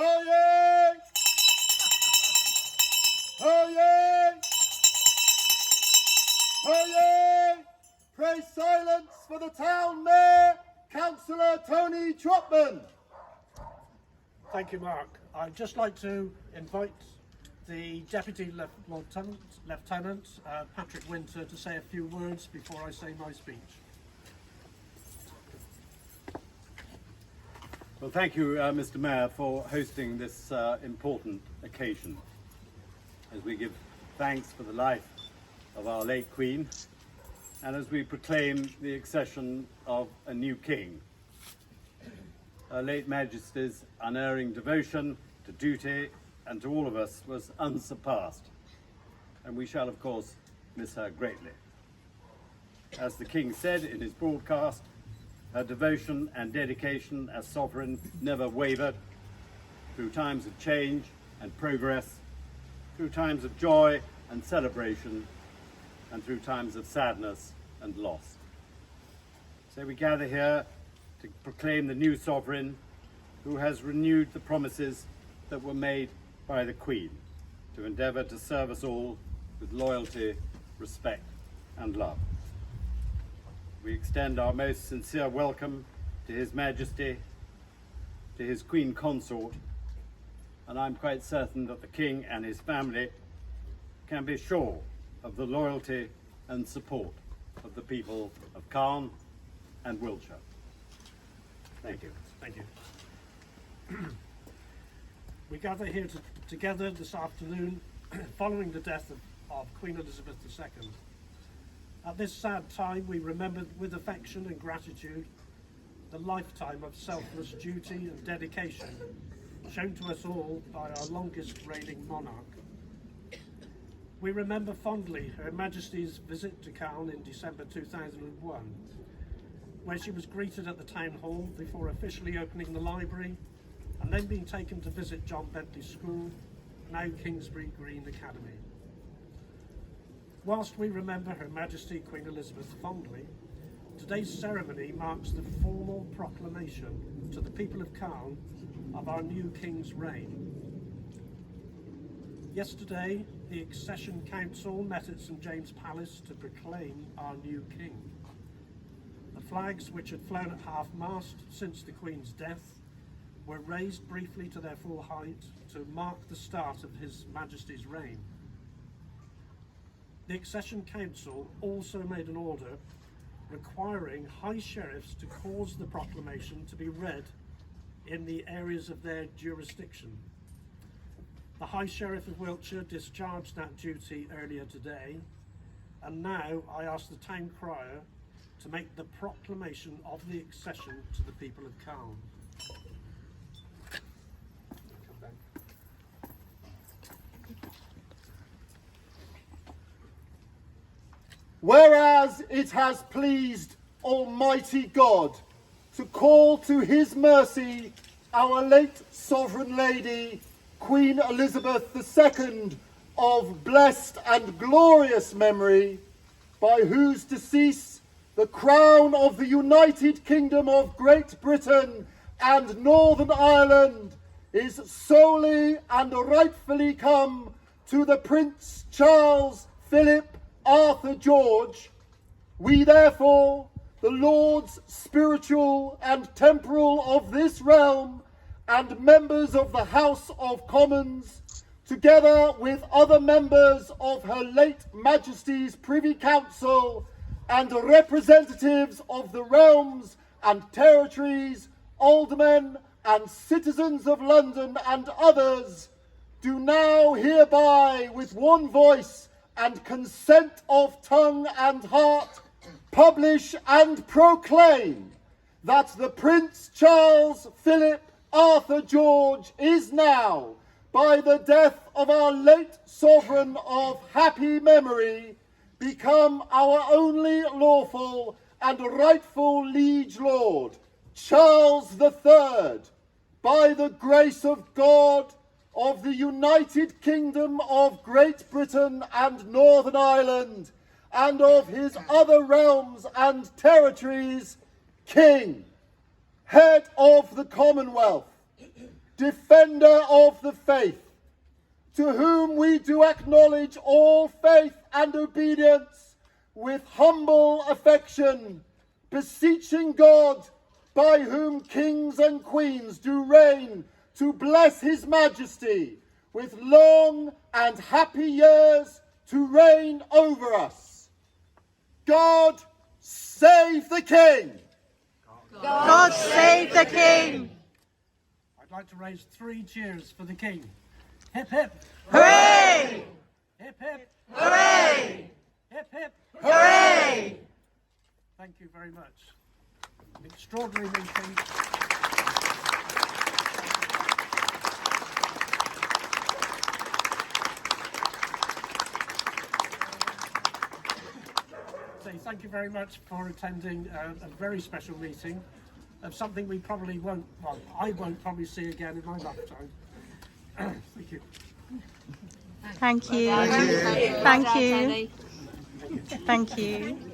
Oyez! Oyez! Oyez! Pray silence for the town mayor, Councillor Tony Trotman. Thank you, Mark. I'd just like to invite the Deputy Lieutenant Patrick Winter to say a few words before I say my speech. Well, thank you, Mr. Mayor, for hosting this important occasion as we give thanks for the life of our late Queen and as we proclaim the accession of a new King. Her late Majesty's unerring devotion to duty and to all of us was unsurpassed, and we shall of course miss her greatly. As the King said in his broadcast, her devotion and dedication as sovereign never wavered through times of change and progress, through times of joy and celebration, and through times of sadness and loss. So we gather here to proclaim the new sovereign who has renewed the promises that were made by the Queen to endeavour to serve us all with loyalty, respect and love. We extend our most sincere welcome to His Majesty, to his Queen Consort, and I'm quite certain that the King and his family can be sure of the loyalty and support of the people of Calne and Wiltshire. Thank you. Thank you. We gather here together this afternoon following the death of Queen Elizabeth II. At this sad time, we remember with affection and gratitude the lifetime of selfless duty and dedication shown to us all by our longest reigning monarch. We remember fondly Her Majesty's visit to Calne in December 2001, where she was greeted at the town hall before officially opening the library and then being taken to visit John Bentley School, now Kingsbury Green Academy. Whilst we remember Her Majesty Queen Elizabeth fondly, today's ceremony marks the formal proclamation to the people of Calne of our new King's reign. Yesterday, the Accession Council met at St James Palace to proclaim our new King. The flags, which had flown at half-mast since the Queen's death, were raised briefly to their full height to mark the start of His Majesty's reign. The Accession Council also made an order requiring High Sheriffs to cause the proclamation to be read in the areas of their jurisdiction. The High Sheriff of Wiltshire discharged that duty earlier today, and now I ask the Town Crier to make the proclamation of the accession to the people of Calne. Whereas it has pleased Almighty God to call to His mercy our late Sovereign Lady, Queen Elizabeth II, of blessed and glorious memory, by whose decease the crown of the United Kingdom of Great Britain and Northern Ireland is solely and rightfully come to the Prince Charles Philip Arthur George, we therefore, the Lords spiritual and temporal of this realm, and members of the House of Commons, together with other members of Her late Majesty's Privy Council and representatives of the realms and territories, aldermen and citizens of London and others, do now hereby with one voice and consent of tongue and heart publish and proclaim that the Prince Charles Philip Arthur George is now, by the death of our late sovereign of happy memory, become our only lawful and rightful liege lord, Charles III, by the grace of God, of the United Kingdom of Great Britain and Northern Ireland, and of his other realms and territories, King, head of the Commonwealth, defender of the faith, to whom we do acknowledge all faith and obedience with humble affection, beseeching God, by whom kings and queens do reign, to bless his majesty with long and happy years to reign over us. God save the King! God save the King! I'd like to raise 3 cheers for the King. Hip hip! Hooray! Hip hip! Hooray! Hip hip! Hooray! Thank you very much. Extraordinary meeting. So thank you very much for attending a very special meeting of something we probably won't, well, I won't probably see again in my lifetime. Thank you. Thank you. Thank you. Thank you.